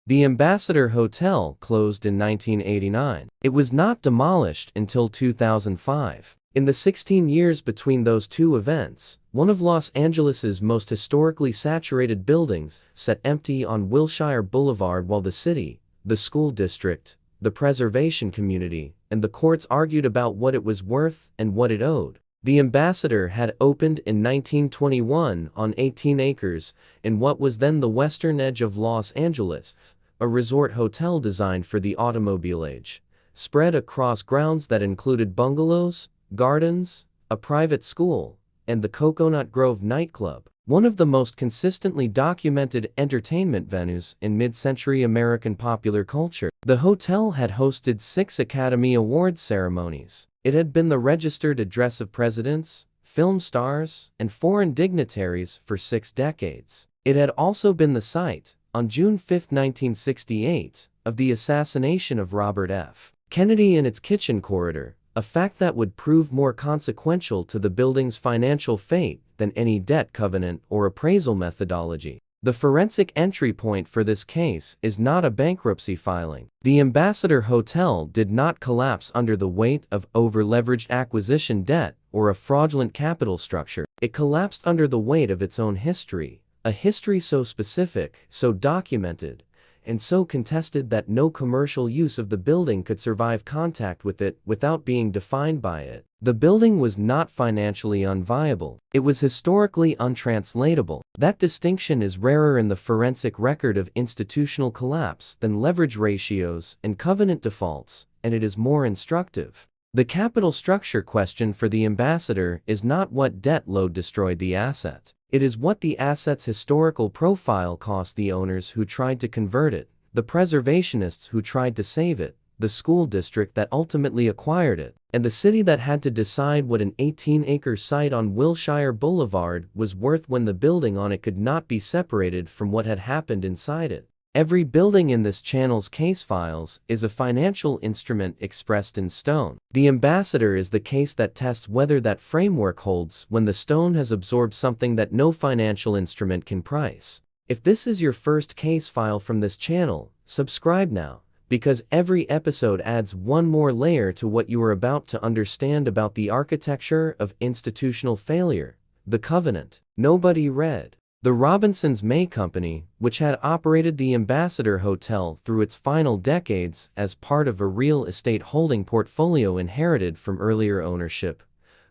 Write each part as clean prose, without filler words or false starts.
The Ambassador Hotel closed in 1989. It was not demolished until 2005. In the 16 years between those two events, one of Los Angeles's most historically saturated buildings sat empty on Wilshire Boulevard while the city, the school district, the preservation community, and the courts argued about what it was worth and what it owed. The Ambassador had opened in 1921 on 18 acres in what was then the western edge of Los Angeles, a resort hotel designed for the automobile age, spread across grounds that included bungalows, gardens, a private school, and the Coconut Grove nightclub, one of the most consistently documented entertainment venues in mid-century American popular culture. The hotel had hosted 6 Academy Awards ceremonies. It had been the registered address of presidents, film stars, and foreign dignitaries for 6 decades. It had also been the site, on June 5, 1968, of the assassination of Robert F. Kennedy in its kitchen corridor, a fact that would prove more consequential to the building's financial fate than any debt covenant or appraisal methodology. The forensic entry point for this case is not a bankruptcy filing. The Ambassador Hotel did not collapse under the weight of overleveraged acquisition debt or a fraudulent capital structure. It collapsed under the weight of its own history, a history so specific, so documented, and so contested that no commercial use of the building could survive contact with it without being defined by it. The building was not financially unviable. It was historically untranslatable. That distinction is rarer in the forensic record of institutional collapse than leverage ratios and covenant defaults, and it is more instructive. The capital structure question for the Ambassador is not what debt load destroyed the asset. It is what the asset's historical profile cost the owners who tried to convert it, the preservationists who tried to save it, the school district that ultimately acquired it, and the city that had to decide what an 18-acre site on Wilshire Boulevard was worth when the building on it could not be separated from what had happened inside it. Every building in this channel's case files is a financial instrument expressed in stone. The Ambassador is the case that tests whether that framework holds when the stone has absorbed something that no financial instrument can price. If this is your first case file from this channel, subscribe now, because every episode adds one more layer to what you are about to understand about the architecture of institutional failure, the covenant nobody read. The Robinson's May Company, which had operated the Ambassador Hotel through its final decades as part of a real estate holding portfolio inherited from earlier ownership,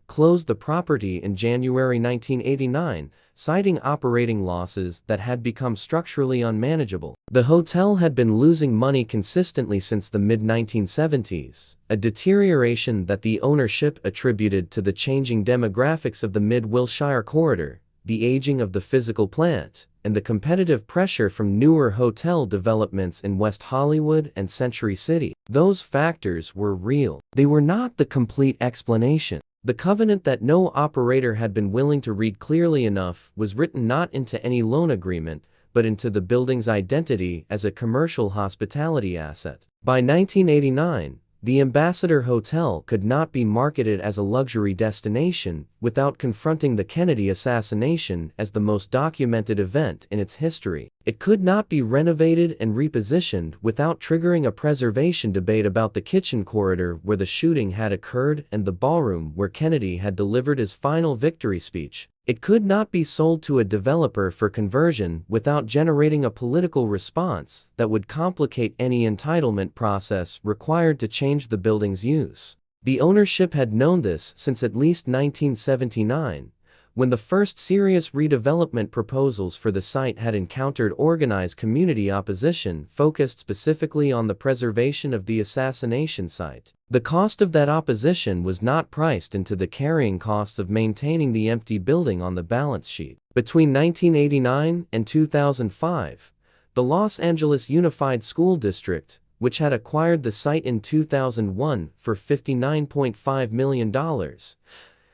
closed the property in January 1989, citing operating losses that had become structurally unmanageable. The hotel had been losing money consistently since the mid-1970s, a deterioration that the ownership attributed to the changing demographics of the Mid-Wilshire corridor, the aging of the physical plant, and the competitive pressure from newer hotel developments in West Hollywood and Century City. Those factors were real. They were not the complete explanation. The covenant that no operator had been willing to read clearly enough was written not into any loan agreement, but into the building's identity as a commercial hospitality asset. By 1989, the Ambassador Hotel could not be marketed as a luxury destination without confronting the Kennedy assassination as the most documented event in its history. It could not be renovated and repositioned without triggering a preservation debate about the kitchen corridor where the shooting had occurred and the ballroom where Kennedy had delivered his final victory speech. It could not be sold to a developer for conversion without generating a political response that would complicate any entitlement process required to change the building's use. The ownership had known this since at least 1979, when the first serious redevelopment proposals for the site had encountered organized community opposition focused specifically on the preservation of the assassination site. The cost of that opposition was not priced into the carrying costs of maintaining the empty building on the balance sheet. Between 1989 and 2005, the Los Angeles Unified School District, which had acquired the site in 2001 for $59.5 million,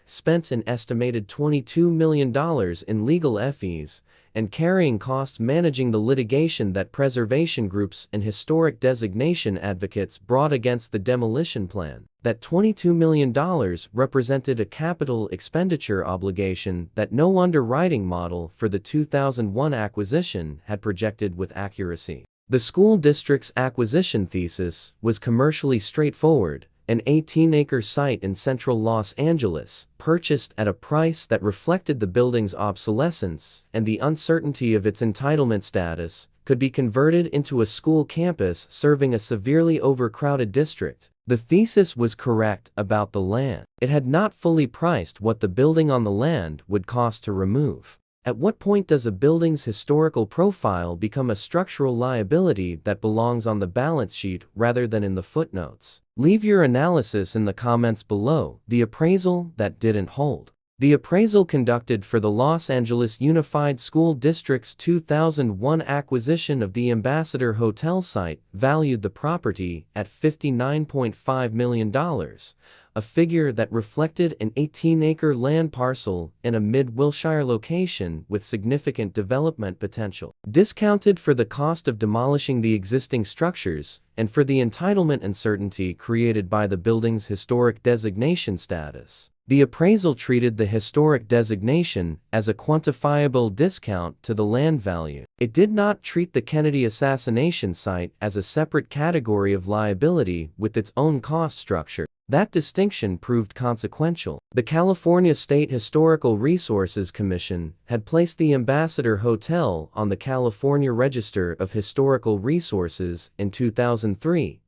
spent an estimated $22 million in legal fees and carrying costs managing the litigation that preservation groups and historic designation advocates brought against the demolition plan. That $22 million represented a capital expenditure obligation that no underwriting model for the 2001 acquisition had projected with accuracy. The school district's acquisition thesis was commercially straightforward: an 18-acre site in central Los Angeles, purchased at a price that reflected the building's obsolescence and the uncertainty of its entitlement status, could be converted into a school campus serving a severely overcrowded district. The thesis was correct about the land. It had not fully priced what the building on the land would cost to remove. At what point does a building's historical profile become a structural liability that belongs on the balance sheet rather than in the footnotes? Leave your analysis in the comments below. The appraisal that didn't hold. The appraisal conducted for the Los Angeles Unified School District's 2001 acquisition of the Ambassador Hotel site valued the property at $59.5 million, a figure that reflected an 18-acre land parcel in a mid-Wilshire location with significant development potential. Discounted for the cost of demolishing the existing structures and for the entitlement uncertainty created by the building's historic designation status, the appraisal treated the historic designation as a quantifiable discount to the land value. It did not treat the Kennedy assassination site as a separate category of liability with its own cost structure. That distinction proved consequential. The California State Historical Resources Commission had placed the Ambassador Hotel on the California Register of Historical Resources in 2003,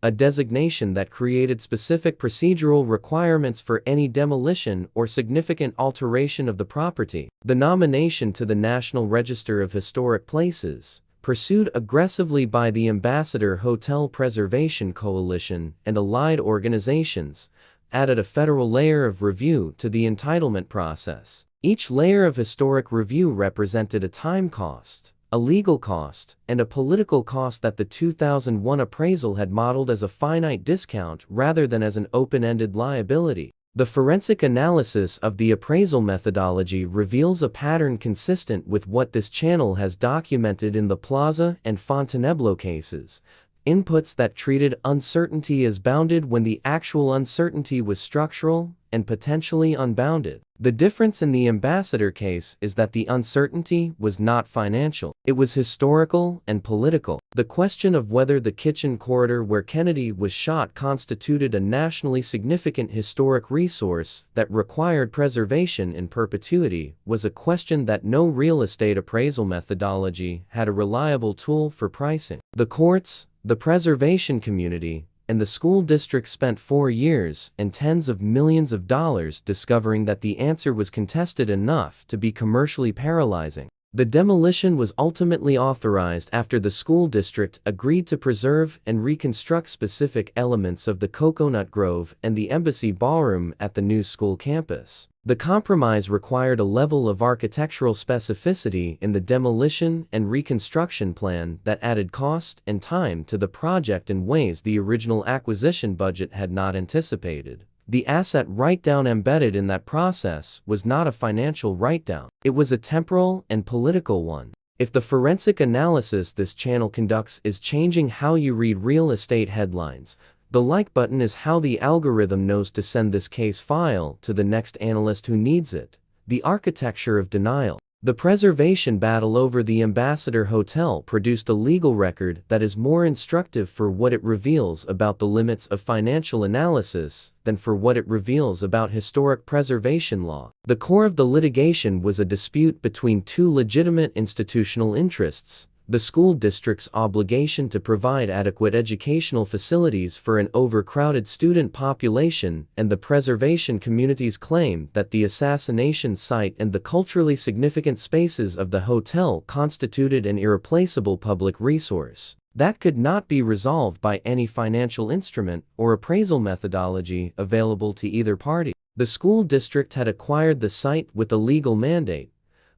a designation that created specific procedural requirements for any demolition or significant alteration of the property. The nomination to the National Register of Historic Places, pursued aggressively by the Ambassador Hotel Preservation Coalition and allied organizations, added a federal layer of review to the entitlement process. Each layer of historic review represented a time cost, a legal cost, and a political cost that the 2001 appraisal had modeled as a finite discount rather than as an open-ended liability. The forensic analysis of the appraisal methodology reveals a pattern consistent with what this channel has documented in the Plaza and Fontainebleau cases: inputs that treated uncertainty as bounded when the actual uncertainty was structural and potentially unbounded. The difference in the Ambassador case is that the uncertainty was not financial. It was historical and political. The question of whether the kitchen corridor where Kennedy was shot constituted a nationally significant historic resource that required preservation in perpetuity was a question that no real estate appraisal methodology had a reliable tool for pricing. The courts, the preservation community, and the school district spent 4 years and tens of millions of dollars discovering that the answer was contested enough to be commercially paralyzing. The demolition was ultimately authorized after the school district agreed to preserve and reconstruct specific elements of the Coconut Grove and the Embassy Ballroom at the new school campus. The compromise required a level of architectural specificity in the demolition and reconstruction plan that added cost and time to the project in ways the original acquisition budget had not anticipated. The asset write-down embedded in that process was not a financial write-down. It was a temporal and political one. If the forensic analysis this channel conducts is changing how you read real estate headlines, the like button is how the algorithm knows to send this case file to the next analyst who needs it. The architecture of denial. The preservation battle over the Ambassador Hotel produced a legal record that is more instructive for what it reveals about the limits of financial analysis than for what it reveals about historic preservation law. The core of the litigation was a dispute between two legitimate institutional interests: the school district's obligation to provide adequate educational facilities for an overcrowded student population and the preservation community's claim that the assassination site and the culturally significant spaces of the hotel constituted an irreplaceable public resource. That could not be resolved by any financial instrument or appraisal methodology available to either party. The school district had acquired the site with a legal mandate,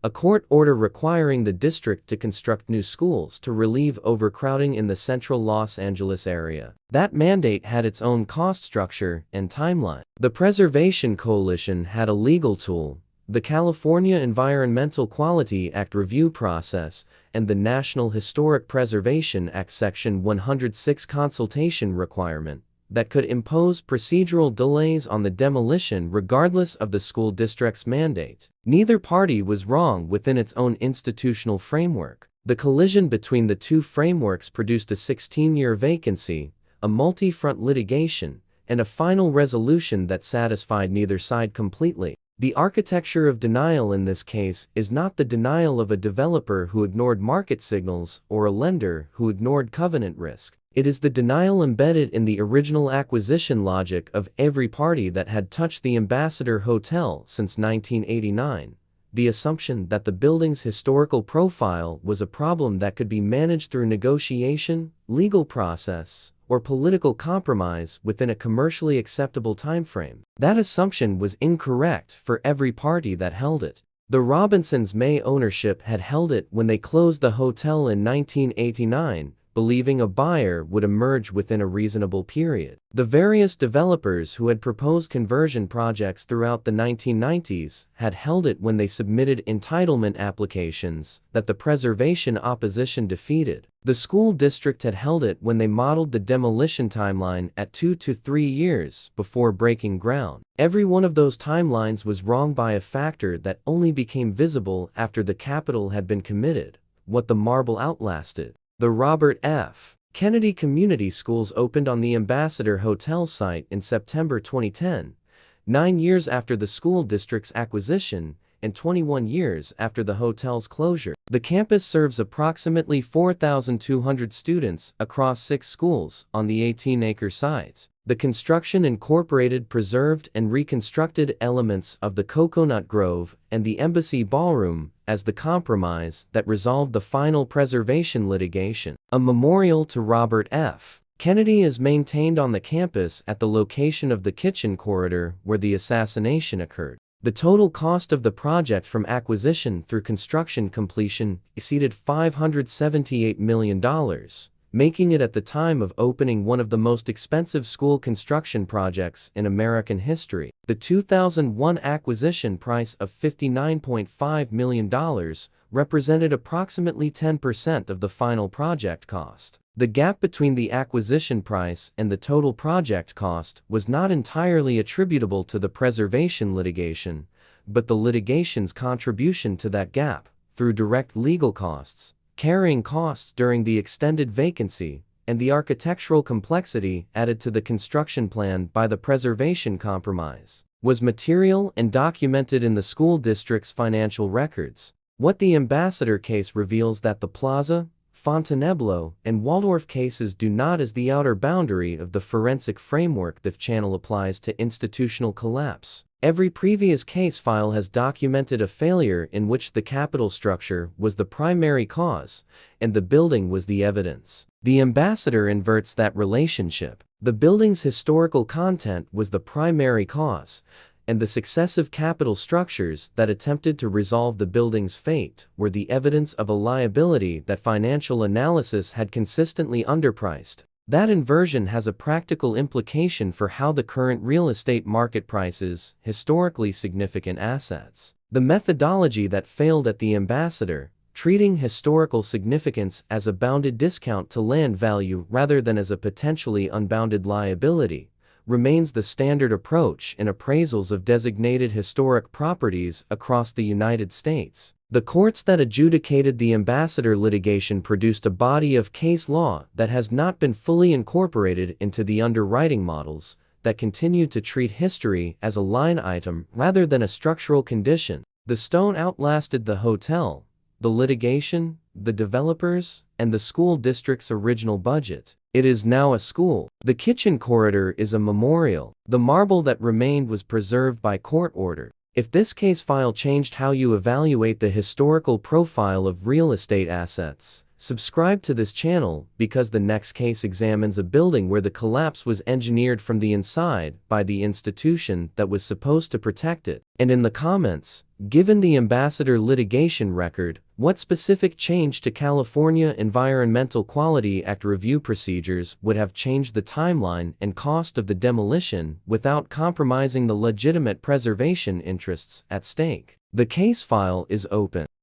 a court order requiring the district to construct new schools to relieve overcrowding in the central Los Angeles area. That mandate had its own cost structure and timeline. The Preservation Coalition had a legal tool: the California Environmental Quality Act review process and the National Historic Preservation Act Section 106 consultation requirement that could impose procedural delays on the demolition regardless of the school district's mandate. Neither party was wrong within its own institutional framework. The collision between the two frameworks produced a 16-year vacancy, a multi-front litigation, and a final resolution that satisfied neither side completely. The architecture of denial in this case is not the denial of a developer who ignored market signals or a lender who ignored covenant risk. It is the denial embedded in the original acquisition logic of every party that had touched the Ambassador Hotel since 1989. The assumption that the building's historical profile was a problem that could be managed through negotiation, legal process, or political compromise within a commercially acceptable timeframe. That assumption was incorrect for every party that held it. The Robinsons' May ownership had held it when they closed the hotel in 1989, believing a buyer would emerge within a reasonable period. The various developers who had proposed conversion projects throughout the 1990s had held it when they submitted entitlement applications that the preservation opposition defeated. The school district had held it when they modeled the demolition timeline at 2 to 3 years before breaking ground. Every one of those timelines was wrong by a factor that only became visible after the capital had been committed, what the marble outlasted. The Robert F. Kennedy Community Schools opened on the Ambassador Hotel site in September 2010, 9 years after the school district's acquisition and 21 years after the hotel's closure. The campus serves approximately 4,200 students across 6 schools on the 18-acre site. The construction incorporated preserved and reconstructed elements of the Coconut Grove and the Embassy Ballroom as the compromise that resolved the final preservation litigation. A memorial to Robert F. Kennedy is maintained on the campus at the location of the kitchen corridor where the assassination occurred. The total cost of the project from acquisition through construction completion exceeded $578 million. Making it at the time of opening one of the most expensive school construction projects in American history. The 2001 acquisition price of $59.5 million represented approximately 10% of the final project cost. The gap between the acquisition price and the total project cost was not entirely attributable to the preservation litigation, but the litigation's contribution to that gap, through direct legal costs, carrying costs during the extended vacancy, and the architectural complexity added to the construction plan by the preservation compromise, was material and documented in the school district's financial records. What the Ambassador case reveals that the Plaza, Fontainebleau, and Waldorf cases do not is the outer boundary of the forensic framework the channel applies to institutional collapse. Every previous case file has documented a failure in which the capital structure was the primary cause, and the building was the evidence. The Ambassador inverts that relationship. The building's historical content was the primary cause, and the successive capital structures that attempted to resolve the building's fate were the evidence of a liability that financial analysis had consistently underpriced. That inversion has a practical implication for how the current real estate market prices historically significant assets. The methodology that failed at the Ambassador, treating historical significance as a bounded discount to land value rather than as a potentially unbounded liability, remains the standard approach in appraisals of designated historic properties across the United States. The courts that adjudicated the Ambassador litigation produced a body of case law that has not been fully incorporated into the underwriting models that continue to treat history as a line item rather than a structural condition. The stone outlasted the hotel, the litigation, the developers, and the school district's original budget. It is now a school. The kitchen corridor is a memorial. The marble that remained was preserved by court order. If this case file changed how you evaluate the historical profile of real estate assets, subscribe to this channel because the next case examines a building where the collapse was engineered from the inside by the institution that was supposed to protect it. And in the comments, given the Ambassador litigation record, what specific change to California Environmental Quality Act review procedures would have changed the timeline and cost of the demolition without compromising the legitimate preservation interests at stake? The case file is open.